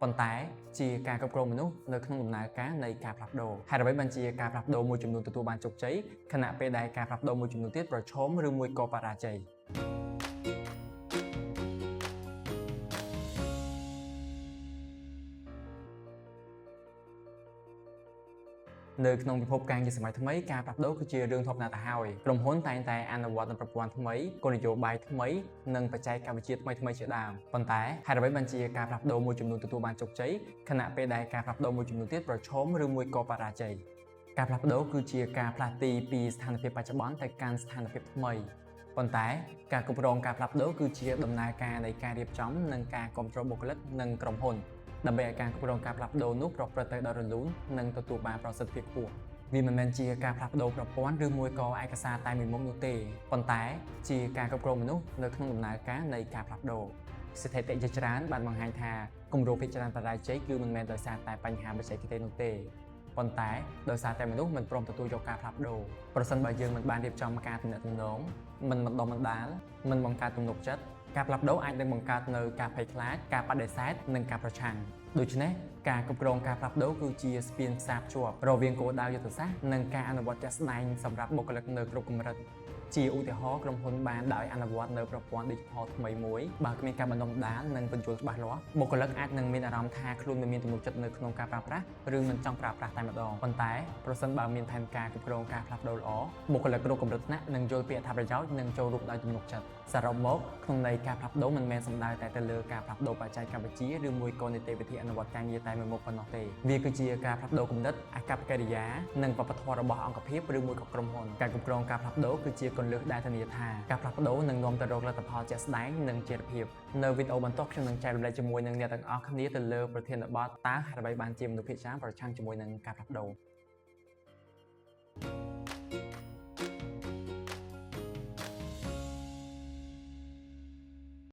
ប៉ុន្តែជាការគ្រប់គ្រងមនុស្សនៅក្នុងដំណើរការនៃការផ្លាស់ប្ដូរហើយអ្វីបានជាការផ្លាស់ប្ដូរមួយចំនួនទទួលបានជោគជ័យខណៈពេលដែលការផ្លាស់ប្ដូរមួយចំនួនទៀតប្រឈមឬមួយក៏បរាជ័យនៅក្នុងពិភពការងារសម័យថ្មីការផ្លាស់ប្ដូរគឺជារឿងធម្មតាទៅហើយក្រុមហ៊ុនតែងតែអនុវត្តនូវប្រព័ន្ធថ្មីគោលនយោបាយថ្មីនិងបច្ចេកវិទ្យាថ្មីៗជាដើមប៉ុន្តែហេតុអ្វីបានជាការផ្លាស់ប្ដូរមួយចំនួនទទួលបានជោគជ័យខណៈពេលដែលការផ្លាស់ប្ដូរមួយចំនួនទៀតប្រឈមឬមួយក៏បរាជ័យការផ្លាស់ប្ដូរគឺជាការផ្លាស់ទីពីស្ថានភាពបច្ចុប្បន្នទៅកាន់ស្ថានភាពថ្មីប៉ុន្តែការគ្រប់គ្រងការផ្លាស់ប្ដូរគឺជាដំណើរការនៃការរៀបចំនិងការគ្រប់គ្រងបុគ្គលិកនិងក្រុមហ៊ុនដើម្បីឲ្យការគ្រប់គ្រងការផ្លាស់ប្ដូរនោះប្រព្រឹត្តទៅដោយរលូននិងទទួលបានប្រសិទ្ធភាពខ្ពស់វាមិនមែនជាការផ្លាស់ប្ដូរប្រព័ន្ធឬមួយក៏ឯកសារតែមួយមុខនោះទេប៉ុន្តែជាការគ្រប់គ្រងមនុស្សនៅក្នុងដំណើរការនៃការផ្លាស់ប្ដូរស្ថិតិជាច្រើនបានបង្ហាញថាគម្រោងភាគច្រើនបរាជ័យគឺមិនមែនដោយសារតែបញ្ហាបច្ចេកទេសនោះទេប៉ុន្តែដោយសារតែមនុស្សមិនព្រមទទួលយកការផ្លាស់ប្ដូរប្រសិនបើយើងមិនបានរៀបចំការទំនាក់ទំនងមិនបណ្ដុះបណ្ដាលមិនបង្កើតទំនុកចិត្តការផ្លាស់ប្ដូរអាចនឹងបង្កើតនូវការភ័យខ្លាចការបដិសេធនិងការប្រឆាំងដូច្នេះការគ្រប់គ្រងការផ្លាស់ប្ដូរគឺជាស្ពានផ្សារភ្ជាប់រវាងគោលដៅយុទ្ធសាស្ត្រនិងការអនុវត្តជាក់ស្ដែងសម្រាប់បុគ្គលិកនៅគ្រប់កម្រិតជាឧទាហរណ៍ក្រុមហ៊ុនបានដោយអនុវត្តនៅប្រព័ន្ធ Digital ថ្មីមួយបើគ្មានការបណ្ដុះបណ្ដាលនិងបញ្ចូលច្បាស់លាស់បុគ្គលិកអាចនឹងមានអារម្មណ៍ថាខ្លួនមិនមានទំនុកចិត្តនៅក្នុងការប្រើប្រាស់ឬមិនចង់ប្រើប្រាស់តែម្ដងប៉ុន្តែប្រសិនបើមានផែនការគ្រប់គ្រងការផ្លាស់ប្ដូរល្អបុគ្គលិកគ្រប់កម្រិតថ្នាក់នឹងយល់ពីអត្ថប្រយោជន៍និងចូលរួមដោយទំនុកចិត្តសរុបមកក្នុងន័យការផ្លាស់ប្ដូរមិនមែនសំដៅតែទៅលើការផ្លាស់ប្ដូរបច្ចេកវិទ្យាឬមួយក៏នីតិវិធីអនុវត្តការងារតែមួយមុខប៉ុណ្ណោះទេវាគឺជាការផ្លាស់ប្ដូរគំនិតអាកប្បកិរិយានិងវប្បធម៌របស់អង្គភាពឬមួយក៏ក្រុមហ៊ុនការគ្រប់គ្រងការផ្លាស់ប្ដូរគឺជាគន្លឹះដែលធានាថាការផ្លាស់ប្ដូរនឹងនាំទៅរកលទ្ធផលជាក់ស្ដែងនិងចីរភាពនៅវីដេអូបន្ទាប់ខ្ញុំនឹងចែករំលែកជាមួយនឹងអ្នកទាំងអស់គ្នាទៅលើប្រធានបទតើហេតុអ្វីបានជាមនុស្សភាគច្រើនប្រឆាំងជាមួយនឹងការផ្លាស់ប្ដូរ